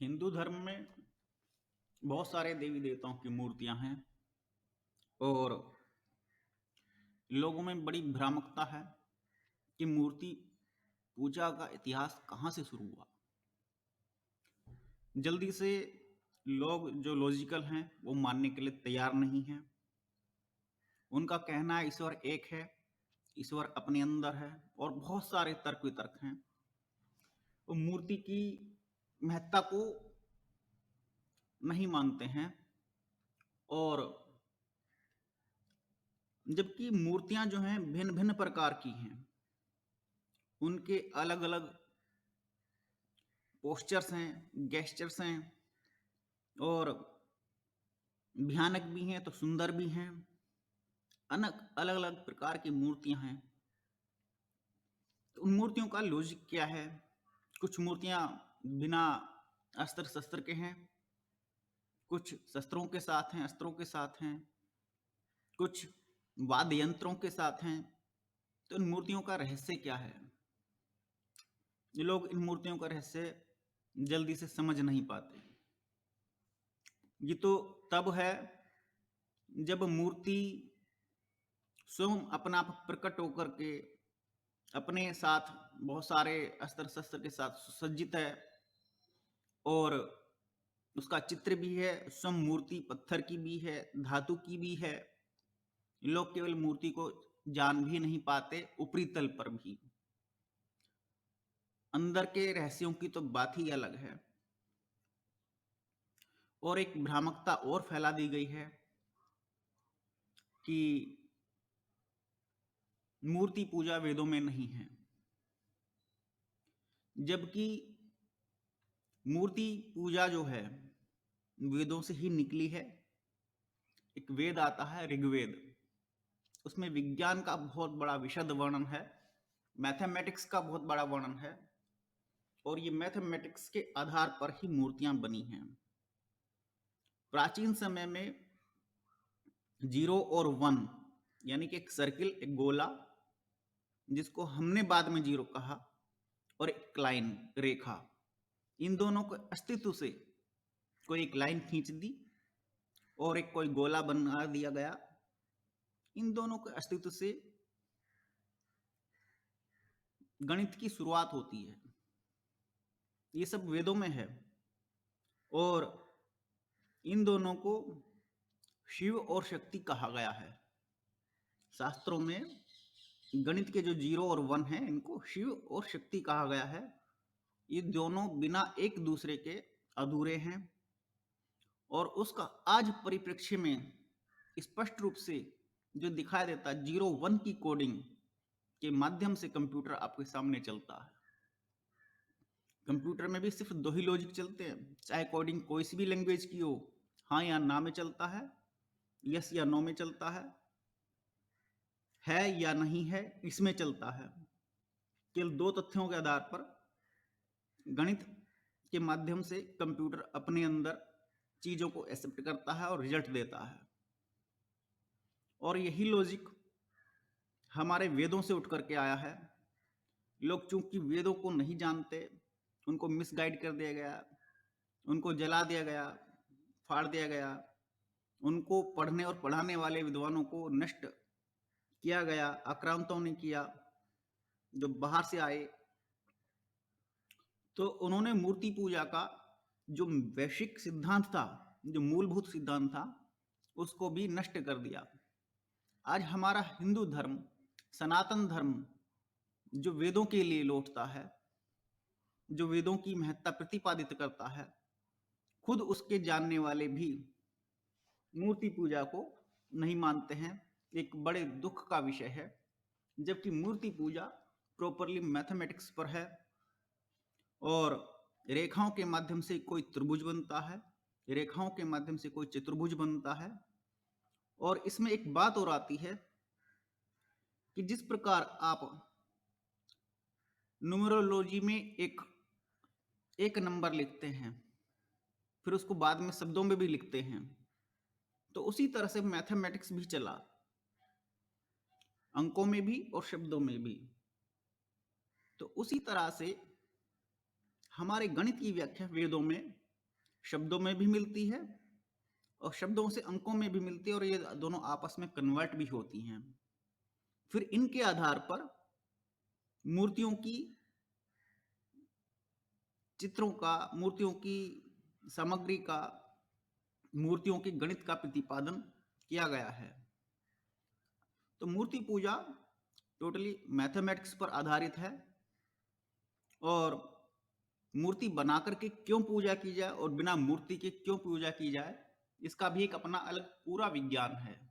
हिंदू धर्म में बहुत सारे देवी देवताओं की मूर्तियां हैं और लोगों में बड़ी भ्रामकता है कि मूर्ति पूजा का इतिहास कहाँ से शुरू हुआ। जल्दी से लोग जो लॉजिकल हैं वो मानने के लिए तैयार नहीं हैं। उनका कहना है ईश्वर एक है, ईश्वर अपने अंदर है और बहुत सारे तर्क वितर्क हैं। वो मूर्ति की महत्ता को नहीं मानते हैं और जबकि मूर्तियां जो हैं भिन्न भिन्न प्रकार की हैं, उनके अलग अलग पोस्चर्स हैं, गेस्चर्स हैं और भयानक भी हैं तो सुंदर भी हैं। अलग अलग अलग प्रकार की मूर्तियां हैं। तो उन मूर्तियों का लॉजिक क्या है? कुछ मूर्तियां बिना अस्त्र शस्त्र के हैं, कुछ शस्त्रों के साथ हैं, अस्त्रों के साथ हैं, कुछ वाद्य यंत्रों के साथ हैं। तो इन मूर्तियों का रहस्य क्या है? ये लोग इन मूर्तियों का रहस्य जल्दी से समझ नहीं पाते। ये तो तब है जब मूर्ति स्वयं अपना आप प्रकट होकर के अपने साथ बहुत सारे अस्त्र शस्त्र के साथ सुसज्जित है और उसका चित्र भी है। स्वयं मूर्ति पत्थर की भी है, धातु की भी है। लोग केवल मूर्ति को जान भी नहीं पाते, ऊपरी तल पर भी। अंदर के रहस्यों की तो बात ही अलग है। और एक भ्रामकता और फैला दी गई है कि मूर्ति पूजा वेदों में नहीं है, जबकि मूर्ति पूजा जो है वेदों से ही निकली है। एक वेद आता है ऋग्वेद, उसमें विज्ञान का बहुत बड़ा विशद वर्णन है, मैथमेटिक्स का बहुत बड़ा वर्णन है और ये मैथमेटिक्स के आधार पर ही मूर्तियां बनी हैं। प्राचीन समय में 0 और 1 यानी कि एक सर्किल, एक गोला, जिसको हमने बाद में जीरो कहा, और एक लाइन, रेखा, इन दोनों के अस्तित्व से कोई एक लाइन खींच दी और एक कोई गोला बना दिया गया। इन दोनों के अस्तित्व से गणित की शुरुआत होती है। ये सब वेदों में है और इन दोनों को शिव और शक्ति कहा गया है। शास्त्रों में गणित के जो 0 और 1 है, इनको शिव और शक्ति कहा गया है। ये दोनों बिना एक दूसरे के अधूरे हैं और उसका आज परिप्रेक्ष्य में स्पष्ट रूप से जो दिखाई देता है, 0 1 की कोडिंग के माध्यम से कंप्यूटर आपके सामने चलता है। कंप्यूटर में भी सिर्फ दो ही लॉजिक चलते हैं, चाहे कोडिंग कोई सी भी लैंग्वेज की हो, हाँ या ना में चलता है, यस या नो में चलता है या नहीं है, इसमें चलता है। केवल दो तथ्यों के आधार पर गणित के माध्यम से कंप्यूटर अपने अंदर चीजों को एक्सेप्ट करता है और रिजल्ट देता है। और यही लॉजिक हमारे वेदों से उठ करके आया है। लोग चूंकि वेदों को नहीं जानते, उनको मिसगाइड कर दिया गया, उनको जला दिया गया, फाड़ दिया गया, उनको पढ़ने और पढ़ाने वाले विद्वानों को नष्ट किया गया, आक्रांतों ने किया जो बाहर से आए। तो उन्होंने मूर्ति पूजा का जो वैश्विक सिद्धांत था, जो मूलभूत सिद्धांत था, उसको भी नष्ट कर दिया। आज हमारा हिंदू धर्म, सनातन धर्म, जो वेदों के लिए लौटता है, जो वेदों की महत्ता प्रतिपादित करता है, खुद उसके जानने वाले भी मूर्ति पूजा को नहीं मानते हैं। एक बड़े दुख का विषय है, जबकि मूर्ति पूजा प्रॉपरली मैथमेटिक्स पर है और रेखाओं के माध्यम से कोई त्रिभुज बनता है, रेखाओं के माध्यम से कोई चतुर्भुज बनता है। और इसमें एक बात और आती है कि जिस प्रकार आप न्यूमरोलॉजी में एक नंबर लिखते हैं, फिर उसको बाद में शब्दों में भी लिखते हैं, तो उसी तरह से मैथमेटिक्स भी चला, अंकों में भी और शब्दों में भी। तो उसी तरह से हमारे गणित की व्याख्या वेदों में शब्दों में भी मिलती है और शब्दों से अंकों में भी मिलती है, और ये दोनों आपस में कन्वर्ट भी होती हैं। फिर इनके आधार पर मूर्तियों की, चित्रों का, मूर्तियों की सामग्री का, मूर्तियों के गणित का प्रतिपादन किया गया है। तो मूर्ति पूजा टोटली मैथमेटिक्स पर आधारित है, और मूर्ति बना करके क्यों पूजा की जाए और बिना मूर्ति के क्यों पूजा की जाए, इसका भी एक अपना अलग पूरा विज्ञान है।